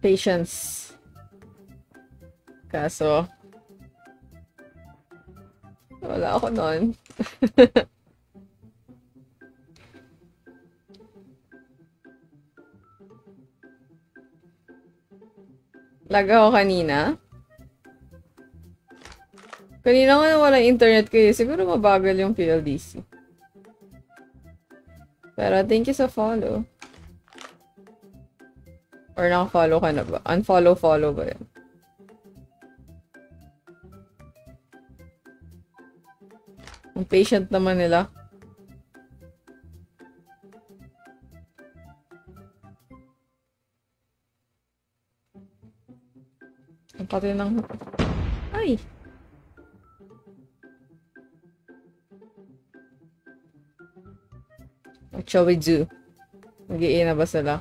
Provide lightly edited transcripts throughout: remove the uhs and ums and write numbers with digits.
Patience. Kaso, wala ako nun. Lag ako kanina. Kanina nga walang internet kayo. Siguro mabagal yung PLDC. Pero thank you sa follow. Or naka-follow ka na ba? Unfollow-follow ba yun? Ang patient naman nila. Ang pati ng... Ay! What shall we do? Mag-i na ba sila?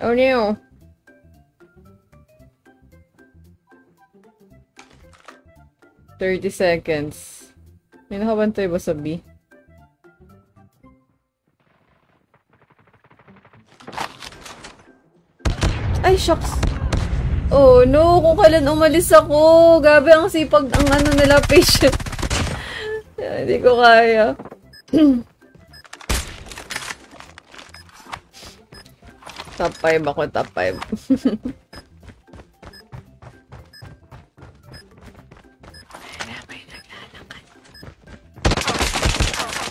Oh no! $30. May nakabantay ba sa B? Ay, shucks! Oh no! Kung kailan umalis ako! Gabi ang sipag ang ano nila, patient. Hindi ko kaya. Top 5 ako, top 5.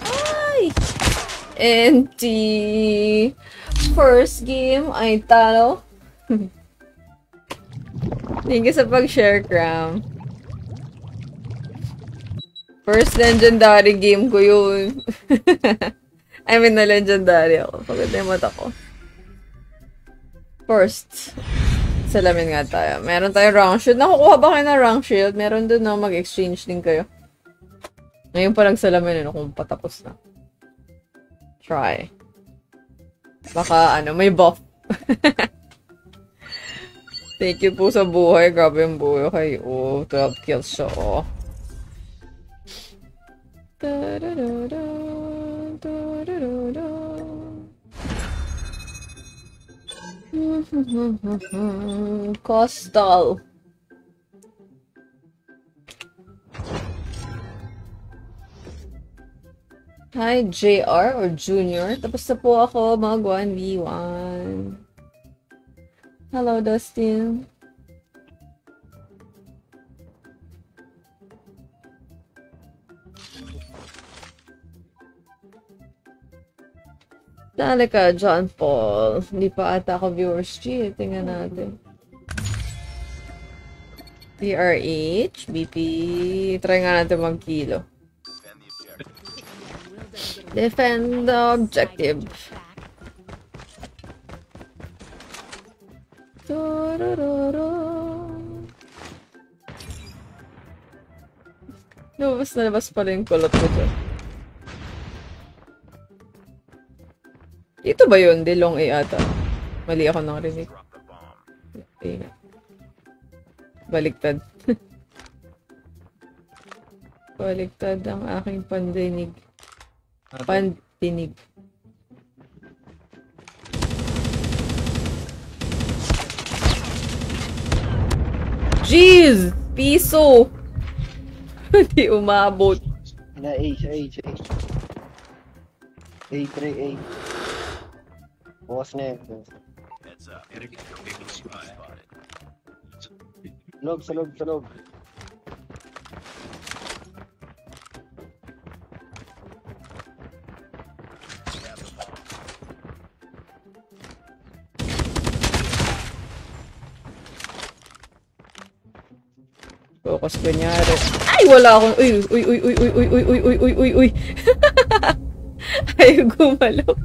Ay! Empty! First game ay talo. Thank you sa pag-share, Cram. First legendary game ko yun. I mean, na legendary ako. Pagod na yung mata ko. First. Salamin nga tayo. Meron tayong rank shield. Nakukuha ba kayo ng rank shield? Meron dun, no? Mag-exchange din kayo. Ngayon pa lang salamin, kung patapos na. Try. Baka, may buff. Thank you po sa buhay. Grabe yung buhay kayo. 12 kills siya, oh. Coastal. Hi, JR or Junior. Tapos na po ako mag 1v1. Hello, Dustin. Dali ka, John Paul. Hindi pa ata ako viewers G. Tingnan natin. TRH, BP. Try nga natin mag-kilo. Defend the objective. Labas na labas pala yung kulot ko dyan. Ito ba yun? Delong A ata. Mali ako nang rinig. Baliktad. Baliktad ang aking pandinig. Pandinig. Jeez! Piso! Hindi umabot. Na A, A. A3, A. Bukas na yun. Sa loob. Focus kunyari. Ay, wala akong... Uy. Ay, gumalaw.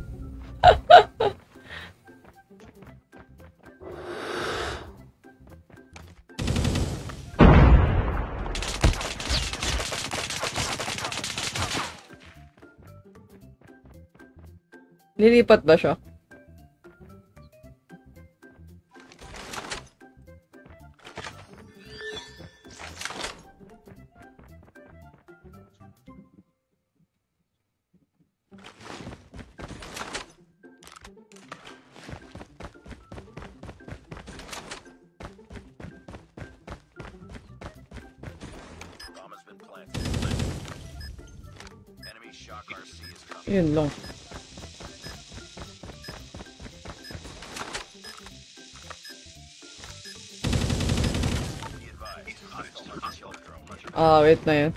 Lilipat ba siya? Yun lang. Wait na yun.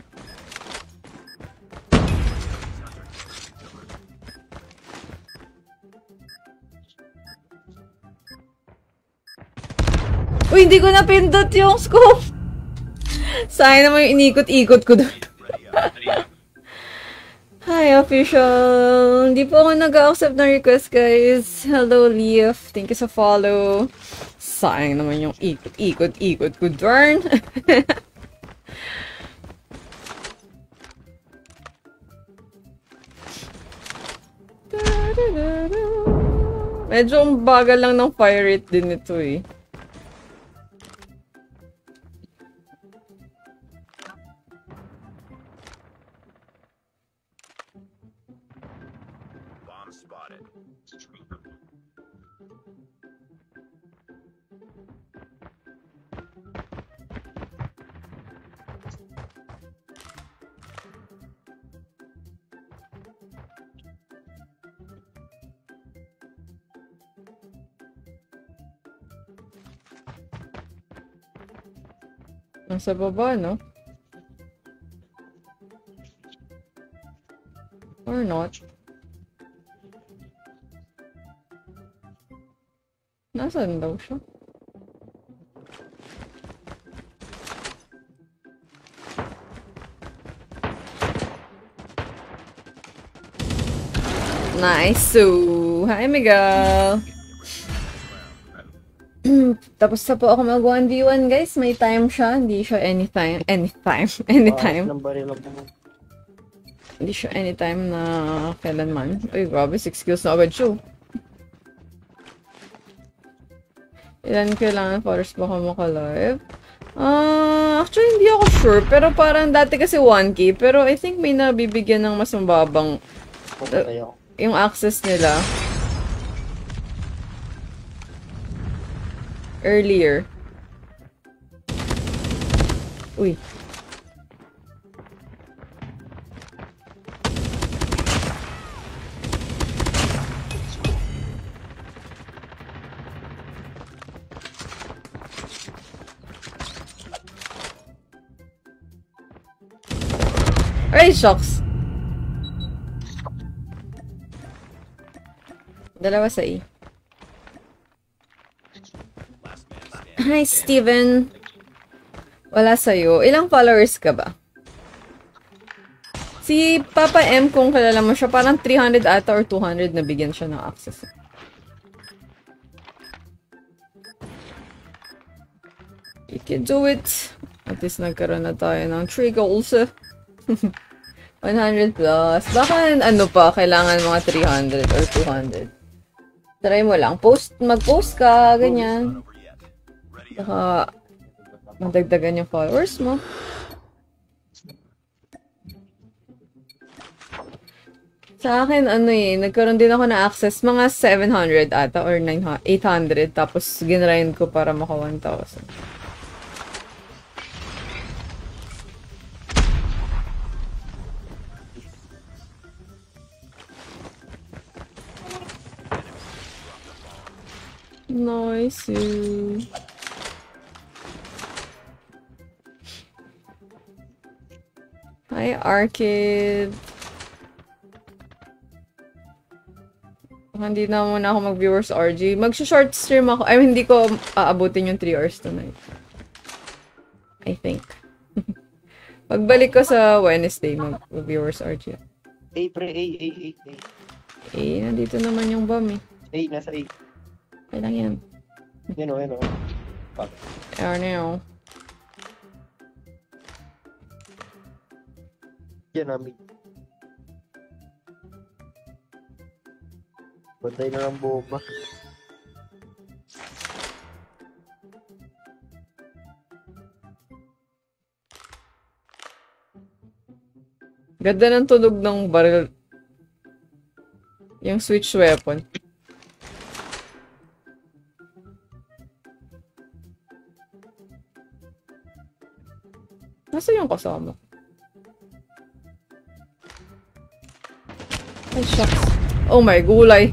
Uy, hindi ko napindot yung scope! Sayang naman yung inikot-ikot ko doon. Hi, official! Hindi po ako nag-accept ng request, guys. Hello, Leaf. Thank you sa follow. Sayang naman yung ikot-ikot ko doon. Medyo ang bagal lang ng fire rate din ito eh. Nasa baba, no? Or not? Nasaan daw siya? Nice! So, hi Miguel! Tapos na po ako mag 1v1 guys. May time siya. Hindi siya anytime. Hindi siya anytime na kailanman. Uy, grabe. 6 kills na agad siya. Ilan kailangan para ba ako makalive? Actually, hindi ako sure. Pero parang dati kasi 1k. Pero I think may nabibigyan ng mas mababang yung access nila. Earlier. Uy. Ay, shucks. Dalawa sa E. Hi, Steven. Wala sa'yo. Ilang followers ka ba? Si Papa M, kung kilala mo siya, parang 300 ata or 200 na bigyan siya ng access. You can do it. At least nagkaroon na tayo ng 3 goals. 100 plus. Baka ano pa, kailangan mga 300 or 200. Try mo lang. Mag-post ka, ganyan. Baka madagdagan yung followers mo. Sa akin, ano nagkaroon din ako na access mga 700 ata or 900, 800. Tapos ginrind ko para maka 1,000. Nice. Hi, Arcade. Hindi na muna ako mag-viewers RG. Mag-short stream ako. Ay, hindi ko aabutin yung 3 hours tonight. I think. Pagbalik ko sa Wednesday, mag-viewers RG. A, pre, A. Nandito naman yung bomb A, nasa A. Kailang yan. Yan o. Ano. Yan namin. Bantay na ng bomba. Ganda ng tunog ng barrel. Yung switch weapon. Nasa yung kasama? Ay, shucks. Oh my gulay.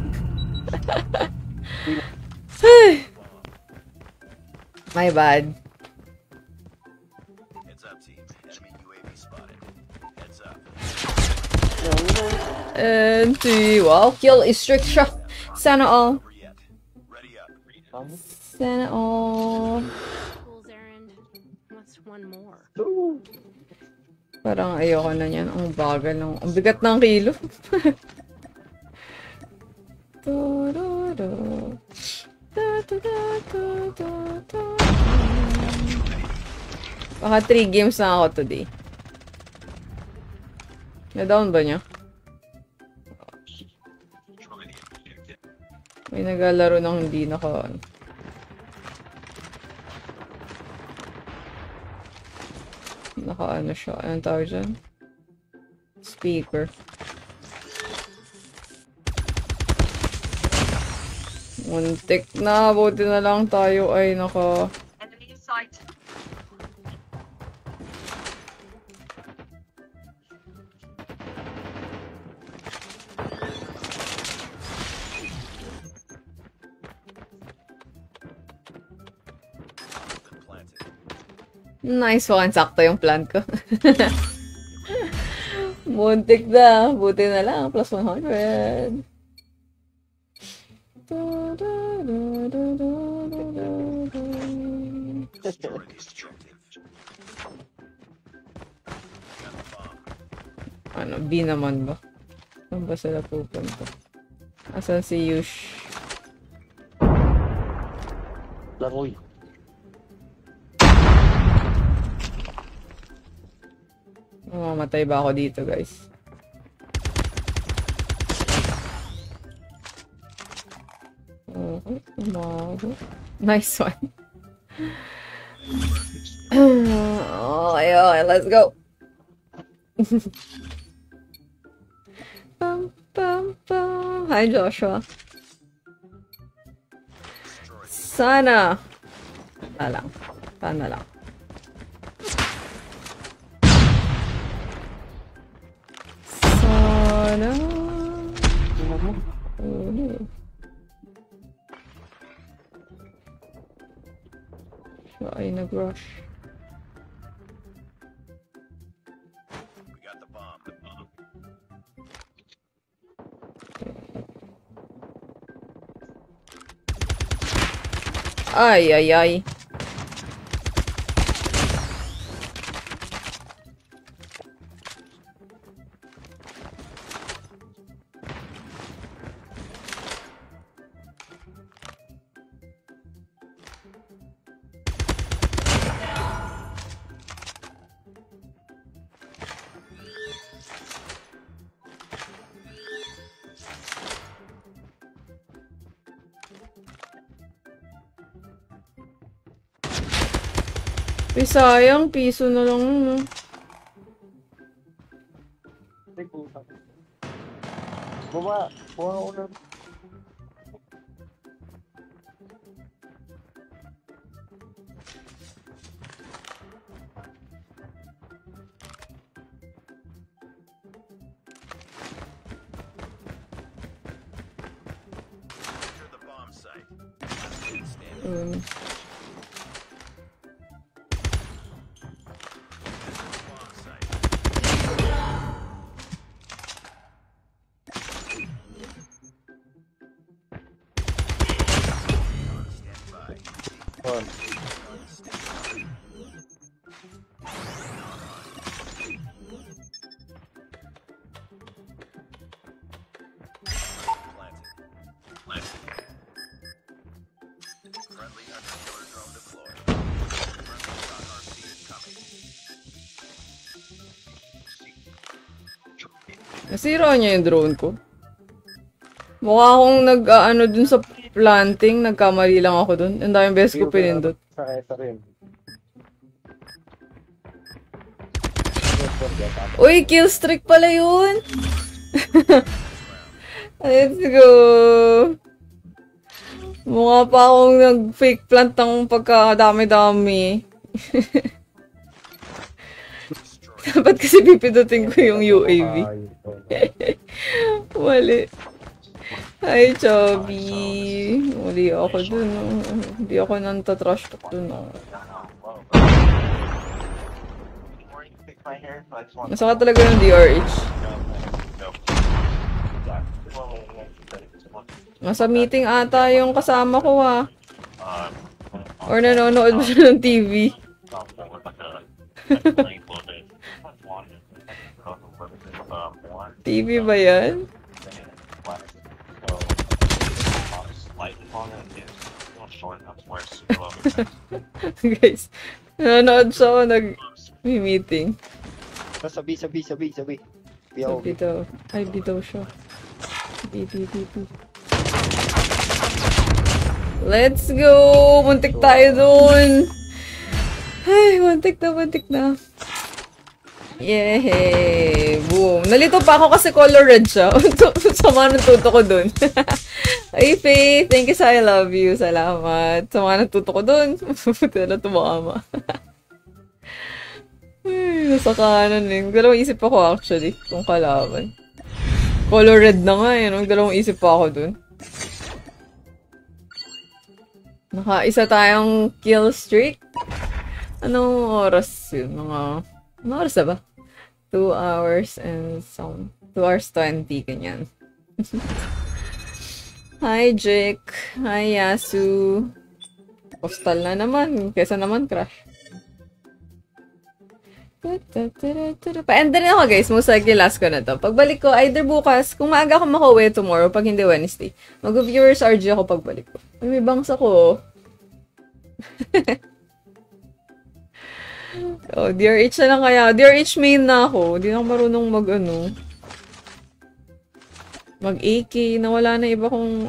Ay. My bad. Heads up, team. Enemy UAV spotted. Heads up. And wow, kill is strict siya. Sana all. Over yet. Ready up. Sana all. Fool's errand. What's one more? Parang ayoko na yan. Ang bagal ng... Ang bigat ng kilo. Baka 3 games na ako today. Na-down ba niya? May naglalaro ng hindi naka... Naka-ano siya. Anong tawag dyan? Speaker. Muntik na. Buti na lang tayo ay naka... Enemy in sight. Been planted. Nice one. Sakto yung plan ko. Muntik na. Buti na lang. Plus 100. Destroy the objective. Got the bomb. Ano, B naman ba? Saan ba sila pupunta? Asan si Yush? Langoy. Mamamatay ba ako dito, guys? Okay, umago. Nice one. Okay, okay, let's go. Pam, pam, pam. Hi, Joshua. Sana. Sana lang. Sana lang. Sana. Siya ay nag-rush. We got the bomb. Ay, ay, ay. Ay, sayang. Piso na lang. No? Ay, puta. Baba. Buha ko na. Secure the bomb site. Stand bomb site. Stand by. One. Planted. Planted. Friendly hunter-killer drone deployed. Friendly shot RC incoming. Nasira niya yung drone ko. Mukha akong nag-ano dun sa planting. Nagkamali lang ako dun. Ang daming beses ko pinindot. Sa esa rin. Uy, kill streak pala yun! Let's go! Mukha pa akong nag-fake plant ng pagkadami-dami. Dapat kasi pipindutin ko yung UAV. Mali. Hi, Chubby. Mali ako dun. Hindi ako nanta-trash talk dun. Masaka talaga yung DRH. Nasa meeting ata yung kasama ko ha. Or nanonood ba siya ng TV? TV ba yan? Guys, nanonood siya ako nag-meeting. Sabi. Sabi daw. Ay, di daw siya. Di. Let's go! Muntik tayo dun! Ay, muntik na. Yehey! Boom! Nalito pa ako kasi color red siya. Sama ng tuto ko dun. Ay, Faith! Thank you sa I love you. Salamat. Sama ng tuto ko dun. Buti na tumakama. Ay, nasa kanan eh. Dalawang isip ako actually. Kung kalaban. Color red na nga eh. Dalawang isip pa ako dun. Naka-isa tayong kill streak. Anong oras yun? Anong oras na ba? 2 hours and some. 2 hours 20, ganyan. Hi, Jake. Hi, Yasu. Postal na naman. Kesa naman, crush. Pa-end na ako, guys. Most likely last ko na to. Pagbalik ko, either bukas, kung maaga ako makauwi tomorrow, pag hindi Wednesday, mag-viewers RG ako pagbalik ko. May bangs ako. Oh, DRH na lang kaya. DRH main na ako. Hindi na ako marunong mag-AK. Nawala na iba kung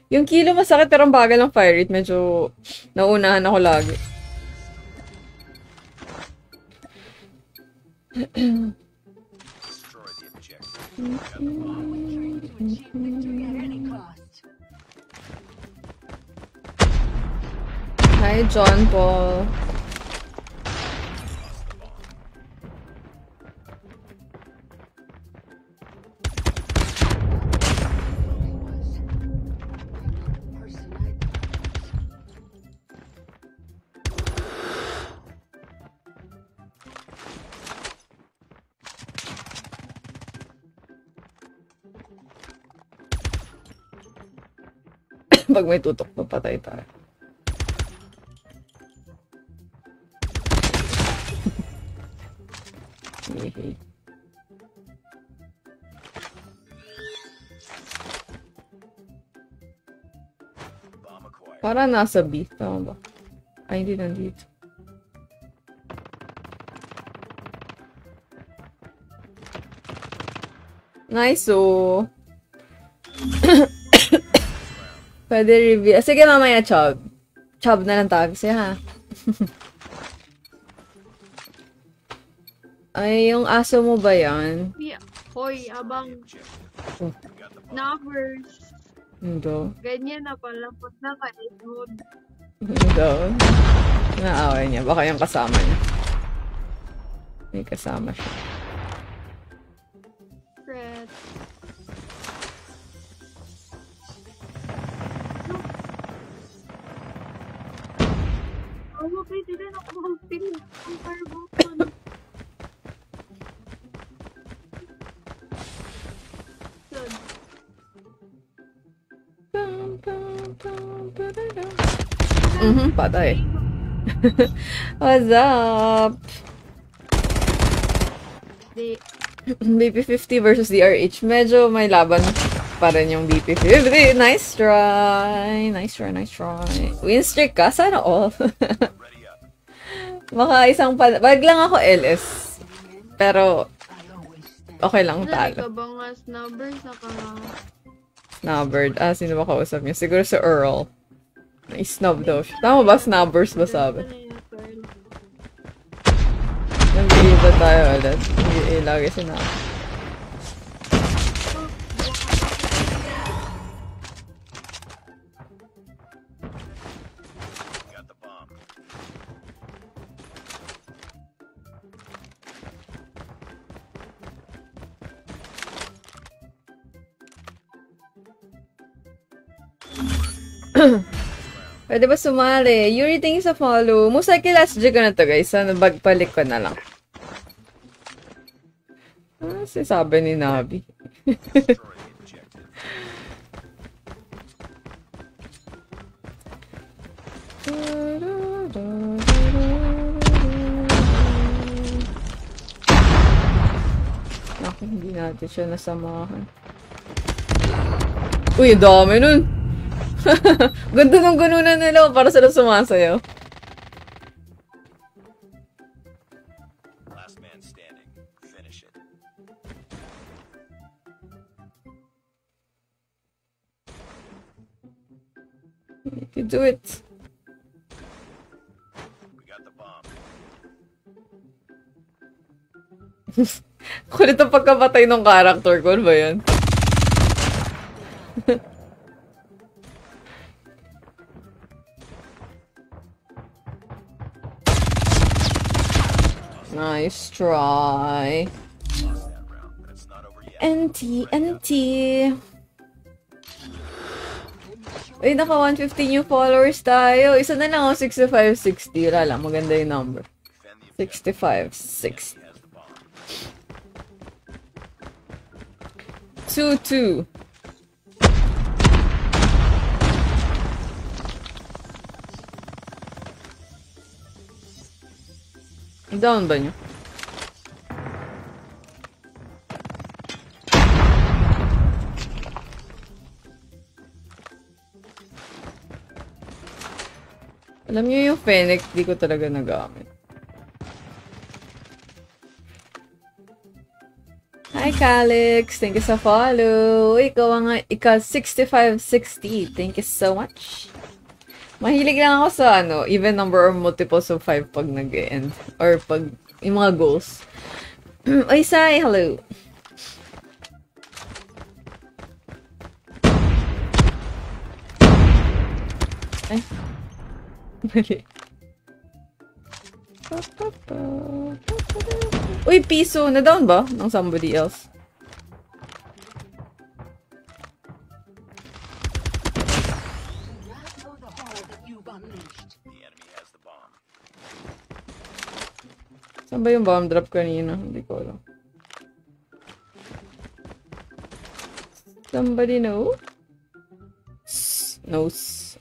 Yung kilo masakit pero ang bagal ng fire rate. Medyo nauunahan ako lagi. Destroy the objective. Hi, John Paul. Pag may tutok, mapatay tayo. Para nasa B. Tama ba? Ay, hindi nandito. Nice, oh. Pwede review. Sige, mamaya, Chob. Chob na lang tawag siya, ha? Ay, yung aso mo ba yan? Yeah. Hoy, abang numbers. Hindi. Ganyan na pala. Pag naka-edwood. Hindi. Naaway niya. Baka yung kasama niya. May kasama siya. Fred. Oh, pwede din ako mag-pin. Ang carbon. Patay. What's up? BP50 versus DRH. Medyo may laban pa rin yung BP50. Nice try. Nice try. Win streak ka? Sana all. Maka isang pa... Bag lang ako LS. Pero, okay lang Dali talo. ka ba nga snubber sa ka? Snubbard. Ah, sino ba kausap niya? Siguro si Earl. Na-snub daw siya. Tama ba? Snubbers ba sabi? Nag-i ba tayo ulit? Hindi lagi sinama. Got the bomb. Pwede ba sumali? Yuri, thank you sa follow. Most likely last G ko na to, guys. Sana bagpalik ko na lang. Sabi ni Nabi. Destroy the objective. Naku, hindi natin siya nasamahan. Uy, dami nun! Ganda ng ganunan nila para sila sumasayaw. Last man standing. Finish it. You do it. We got the bomb. Kulit ang pagkapatay ng character ko, ano ba yan? Nice try. Lost that round, but it's not over yet. NT. Uy, naka 150 new followers tayo. Isa na lang ako, 6560. Wala lang, maganda yung number. Defend the objective. 6560. He has the bomb. 2-2. Down ba nyo? Alam nyo yung Fennec, di ko talaga nagamit. Hi, Calix! Thank you sa follow! Ikaw ang ika 6560. Thank you so much! Mahilig lang ako sa even number or multiples of 5 pag nag-end. Or pag yung mga goals. Oy, Sai! Hello! Ay. Mali. Uy, piso! Na-down ba? Ng somebody else? The enemy has the bomb. Saan ba yung bomb drop kanina? Hindi ko alam. Somebody know? Knows.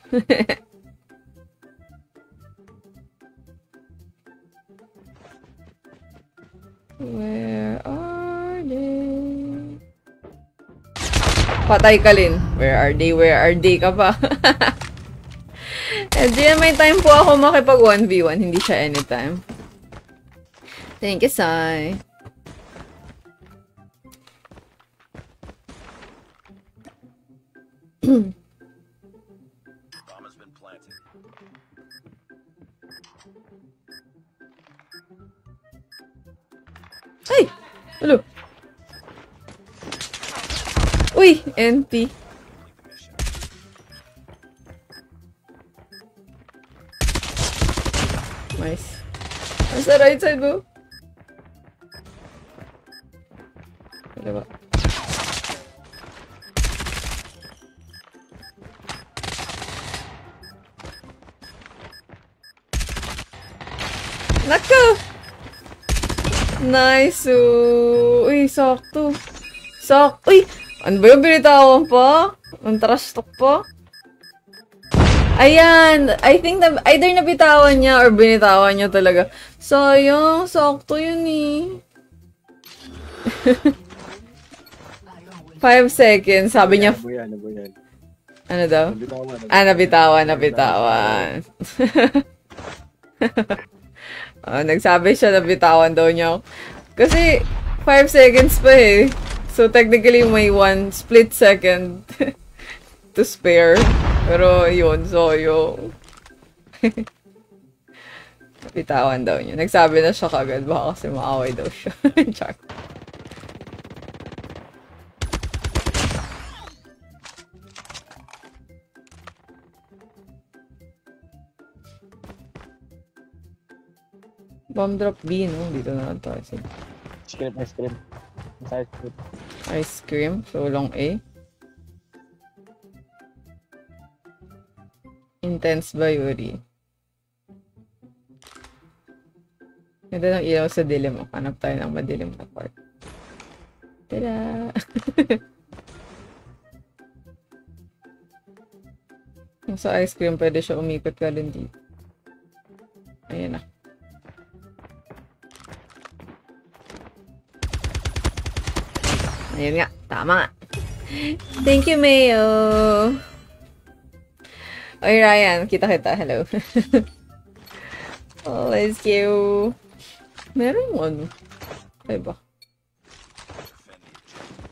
Where are they? Patay ka, Lin. Where are they? Where are they ka pa? Eh, di may time po ako makipag 1v1. Hindi siya anytime. Thank you, Sai. Bomb has been planted. Ay! Hello. Uy! NP. Complete the mission. Nice. Nasa right side mo. Wala ba? Nako! Nice! Uy, sakto. Uy! Ano ba yung binitawan pa? Ang trash talk pa? Ayan! I think na, either nabitawan niya or binitawan niya talaga. Sayang, sakto yun eh. 5 seconds. Sabi niya, Ano yan? ano daw? Nabitawan. Nabitawan. Nagsabi siya na bitawan daw niya. Kasi, 5 seconds pa eh. So, technically, may 1 split second to spare. Pero, yun. So, yung... bitawan daw niya. Nagsabi na siya kagad. Baka kasi maaway daw siya. Char. Bomb drop B, no? Dito na lang tayo. Ice cream. Ice cream. So, long A. Intense ba, Yuri? Ganda ng ilaw sa dilim. Hanap tayo ng madilim na part. Tada! Yung sa ice cream, pwede siya umikot ka din dito. Ayan na. Ayun nga. Tama nga. Thank you, Mayo! Oy, Ryan. Kita-kita. Hello. Oh, let's go. Meron ano? Ay ba?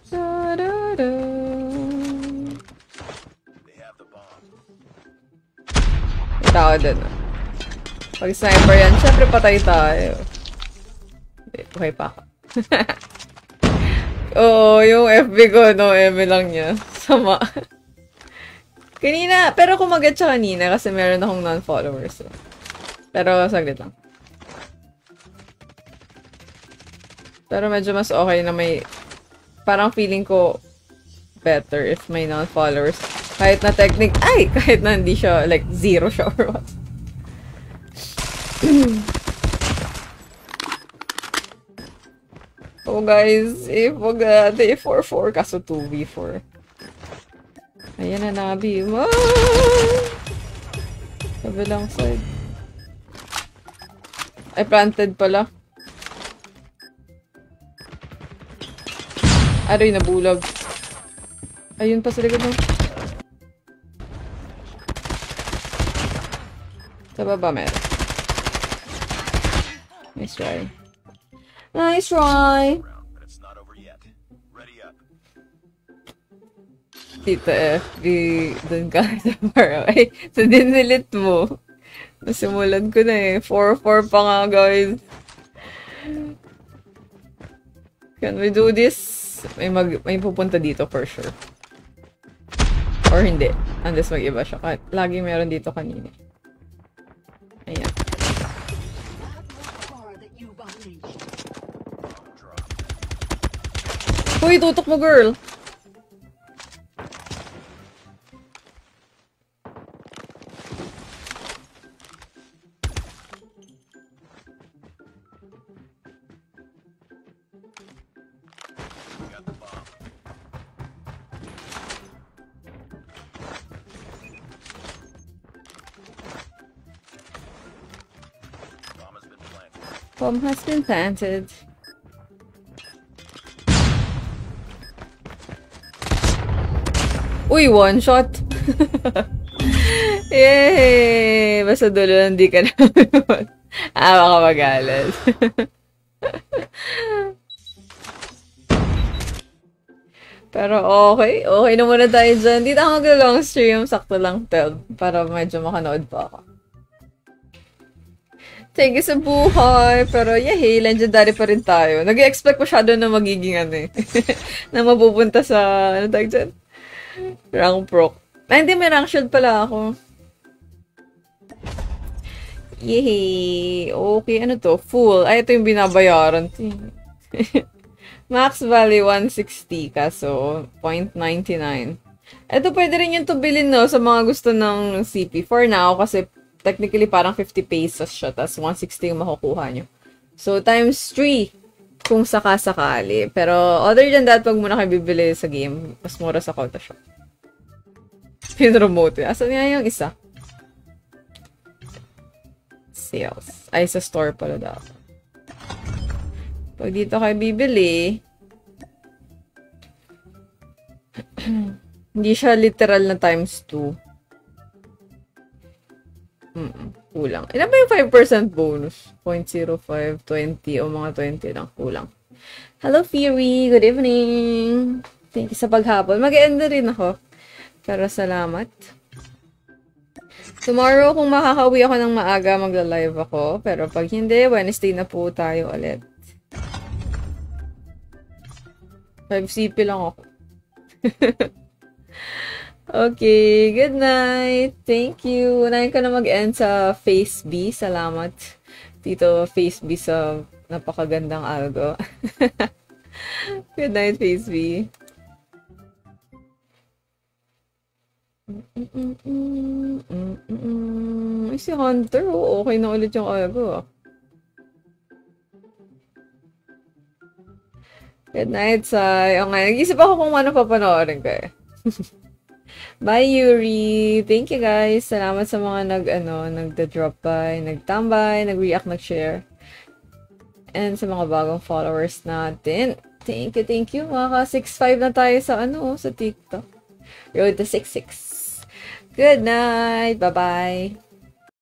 Da-da-da. They have the bomb. May tao din. Pag sniper yan, syempre patay tayo. Hindi, buhay pa ako. Oo, yung FB ko, no, eme lang niya. Sama. Kanina, pero kumagat siya kanina kasi meron akong non-followers. So. Pero saglit lang. Pero medyo mas okay na may... Parang feeling ko better if may non-followers. Kahit na technique... Ay! Kahit na hindi siya, like, zero siya or what. Oh guys, if wag natin 4-4 kaso 2v4. Ayan na Nabi. Kabilang side. Ay, planted pala. Aray, nabulag. Ayun pa sa likod mo. Sa baba meron. Nice try. Nice try! But it's not over yet. Ready up. Tita FB, dun ka sa para. Ay, so dinilit mo. Nasimulan ko na eh. 4-4 pa nga, guys. Can we do this? May pupunta dito for sure. Or hindi. Unless mag-iba siya. Lagi meron dito kanina. Ayan. Uy, tutok mo, girl! Got the bomb. Bomb has been planted. Bomb has been planted. Uy, one shot! Yay! Basta dulo, hindi ka naman. Baka magalit. Pero okay. Okay na muna tayo dyan. Dito ako mag-long stream. Sakto lang 12. Para medyo makanood pa ako. Thank you sa buhay. Pero yay, legendary pa rin tayo. Nag-expect masyado na magiging ano eh. Na mapupunta sa, ano tayo dyan? Rank pro. Ay, hindi, may rank shield pala ako. Yay! Okay, ano to? Full. Ay, ito yung binabayaran. Max value 160 kaso 0.99. Ito pwede rin yung to bilhin no sa mga gusto ng CP. For now, kasi technically parang 50 pesos siya. Tapos 160 yung makukuha nyo. So, times 3 kung sakasakali. Pero, other than that, pag muna kayo bibili sa game, mas mura sa Kauta Shop. Pin-remote. Asan nga yung isa? Sales. Ay, sa store pala dapat. Pag dito kayo bibili, hindi siya literal na times 2. Kulang. Ilan ba yung 5% bonus? 0.05, 20, o mga 20 lang. Kulang. Hello, Fury! Good evening! Thank you sa paghapon. Mag-end na rin ako. Pero salamat. Tomorrow, kung makakauwi ako ng maaga, magla-live ako. Pero pag hindi, Wednesday na po tayo ulit. 5 CP lang ako. Okay, good night. Thank you. Unahin ka na mag-end sa Face B. Salamat, Tito Face B, sa napakagandang algo. Good night, Face B. Ay, si Hunter, oh, okay na ulit yung Ago, ah. Good night, Sai. O nga, nag-isip ako kung ano papanoorin ko eh. Bye, Yuri. Thank you, guys. Salamat sa mga nagda-drop by, nagtambay, nag-react, nag-share. And sa mga bagong followers natin. Thank you. Mga 6'5 na tayo sa TikTok. Road to 6'6. Good night. Bye-bye.